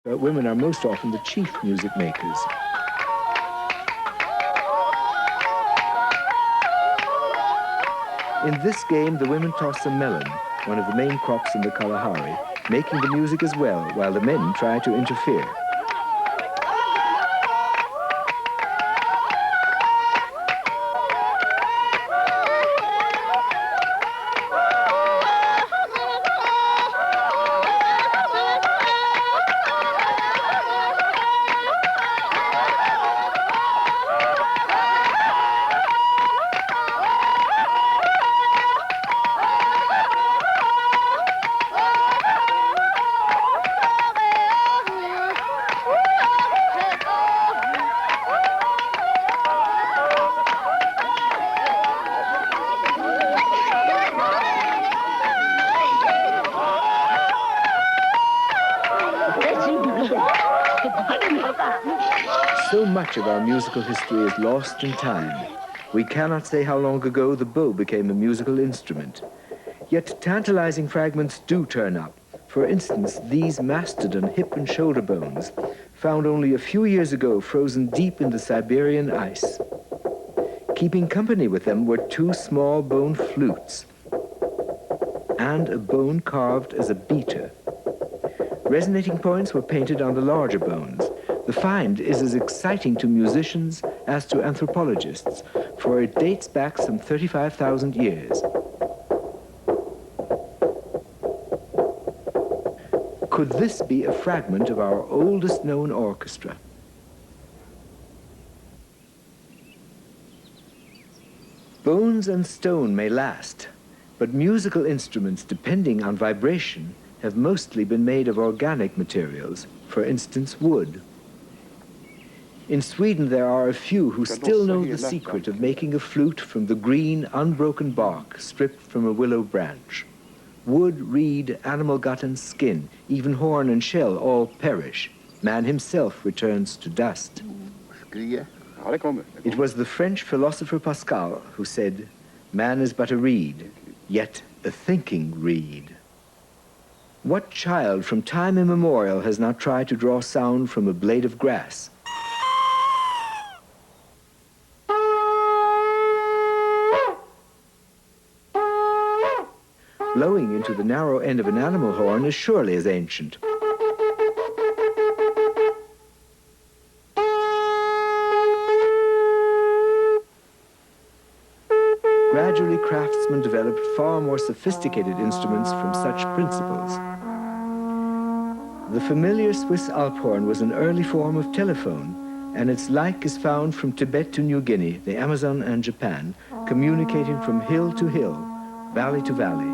Women are most often the chief music makers. In this game, the women toss a melon, one of the main crops in the Kalahari, making the music as well, while the men try to interfere. So much of our musical history is lost in time. We cannot say how long ago the bow became a musical instrument. Yet tantalizing fragments do turn up. For instance, these mastodon hip and shoulder bones, found only a few years ago frozen deep in the Siberian ice. Keeping company with them were two small bone flutes and a bone carved as a beater. Resonating points were painted on the larger bones. The find is as exciting to musicians as to anthropologists, for it dates back some 35,000 years. Could this be a fragment of our oldest known orchestra? Bones and stone may last, but musical instruments depending on vibration have mostly been made of organic materials, for instance, wood. In Sweden, there are a few who still know the secret of making a flute from the green, unbroken bark stripped from a willow branch. Wood, reed, animal gut and skin, even horn and shell all perish. Man himself returns to dust. It was the French philosopher Pascal who said, "Man is but a reed, yet a thinking reed." What child from time immemorial has not tried to draw sound from a blade of grass? Blowing into the narrow end of an animal horn is surely as ancient. Gradually, craftsmen developed far more sophisticated instruments from such principles. The familiar Swiss Alphorn was an early form of telephone, and its like is found from Tibet to New Guinea, the Amazon and Japan, communicating from hill to hill, valley to valley.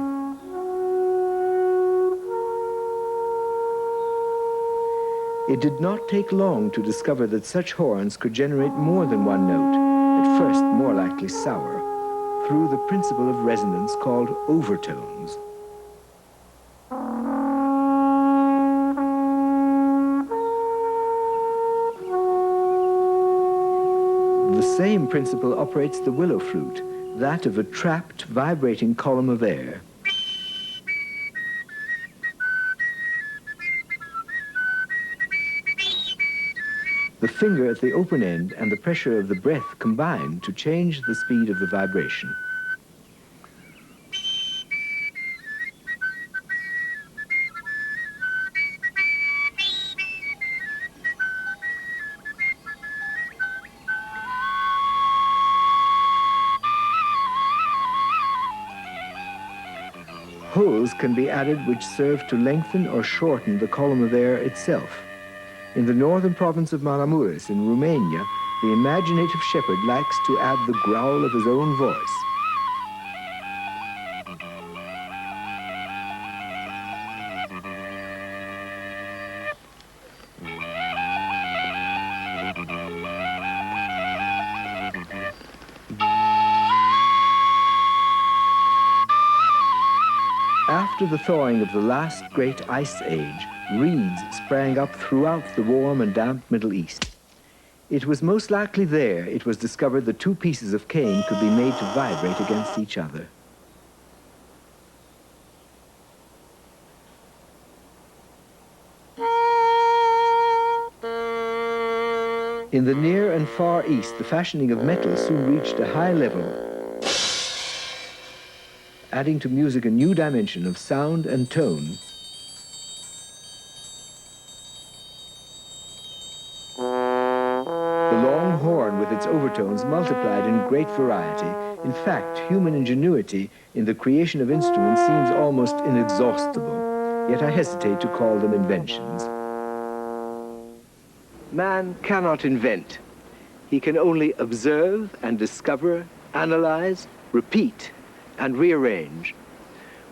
It did not take long to discover that such horns could generate more than one note, at first more likely sour, through the principle of resonance called overtones. The same principle operates the willow flute, that of a trapped, vibrating column of air. The finger at the open end and the pressure of the breath combine to change the speed of the vibration. Holes can be added which serve to lengthen or shorten the column of air itself. In the northern province of Maramureş in Romania, the imaginative shepherd likes to add the growl of his own voice. After the thawing of the last great ice age, reeds sprang up throughout the warm and damp Middle East. It was most likely there it was discovered that two pieces of cane could be made to vibrate against each other. In the Near and Far East, the fashioning of metal soon reached a high level, adding to music a new dimension of sound and tone. The long horn with its overtones multiplied in great variety. In fact, human ingenuity in the creation of instruments seems almost inexhaustible, yet I hesitate to call them inventions. Man cannot invent. He can only observe and discover, analyze, repeat, and rearrange.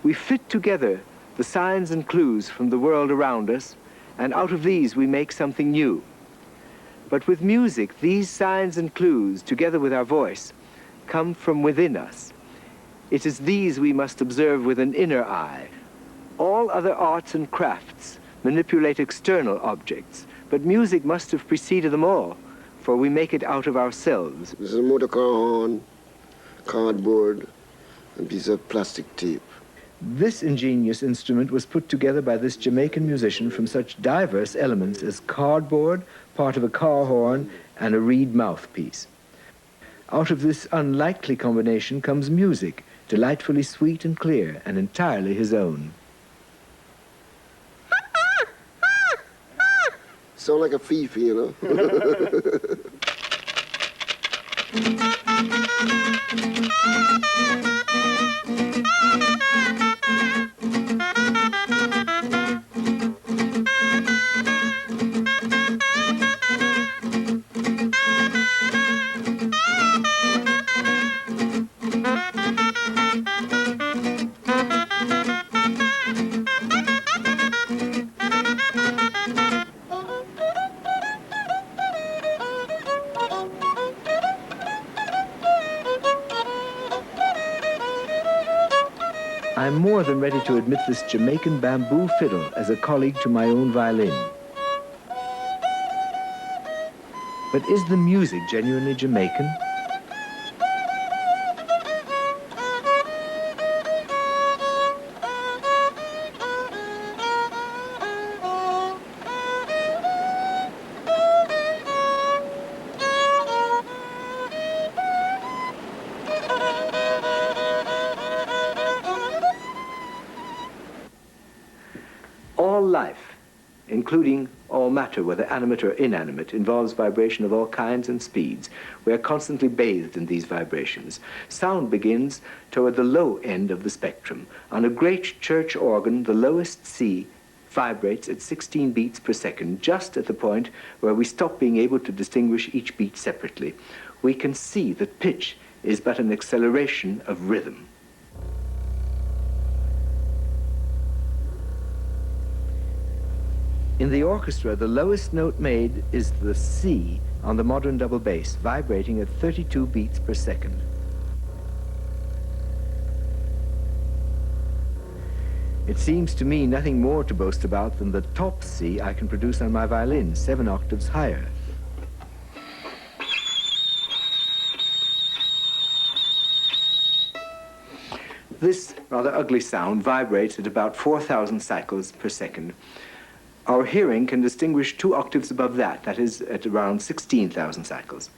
We fit together the signs and clues from the world around us, and out of these we make something new. But with music, these signs and clues, together with our voice, come from within us. It is these we must observe with an inner eye. All other arts and crafts manipulate external objects, but music must have preceded them all, for we make it out of ourselves. This is a motor car horn, cardboard, and a piece of plastic tape. This ingenious instrument was put together by this Jamaican musician from such diverse elements as cardboard, part of a car horn, and a reed mouthpiece. Out of this unlikely combination comes music, delightfully sweet and clear, and entirely his own. Sound like a fifi, you know? I'm more than ready to admit this Jamaican bamboo fiddle as a colleague to my own violin. But is the music genuinely Jamaican? All life, including all matter, whether animate or inanimate, involves vibration of all kinds and speeds. We are constantly bathed in these vibrations. Sound begins toward the low end of the spectrum. On a great church organ, the lowest C vibrates at 16 beats per second, just at the point where we stop being able to distinguish each beat separately. We can see that pitch is but an acceleration of rhythm. In the orchestra, the lowest note made is the C on the modern double bass, vibrating at 32 beats per second. It seems to me nothing more to boast about than the top C I can produce on my violin, 7 octaves higher. This rather ugly sound vibrates at about 4,000 cycles per second. Our hearing can distinguish 2 octaves above that, that is at around 16,000 cycles.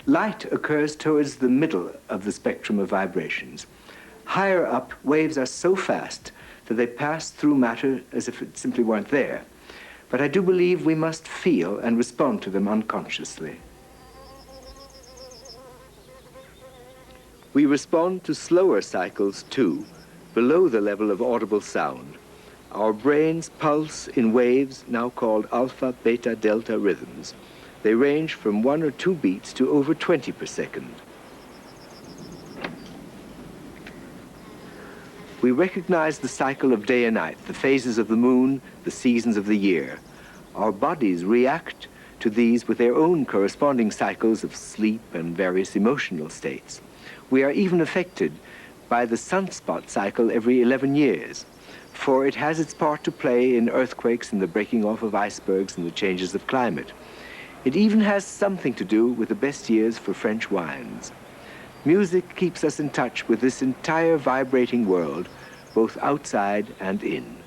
Light occurs towards the middle of the spectrum of vibrations. Higher up, waves are so fast that they pass through matter as if it simply weren't there. But I do believe we must feel and respond to them unconsciously. We respond to slower cycles too, below the level of audible sound. Our brains pulse in waves now called alpha, beta, delta rhythms. They range from 1 or 2 beats to over 20 per second. We recognize the cycle of day and night, the phases of the moon, the seasons of the year. Our bodies react to these with their own corresponding cycles of sleep and various emotional states. We are even affected by the sunspot cycle every 11 years. For it has its part to play in earthquakes and the breaking off of icebergs and the changes of climate. It even has something to do with the best years for French wines. Music keeps us in touch with this entire vibrating world, both outside and in.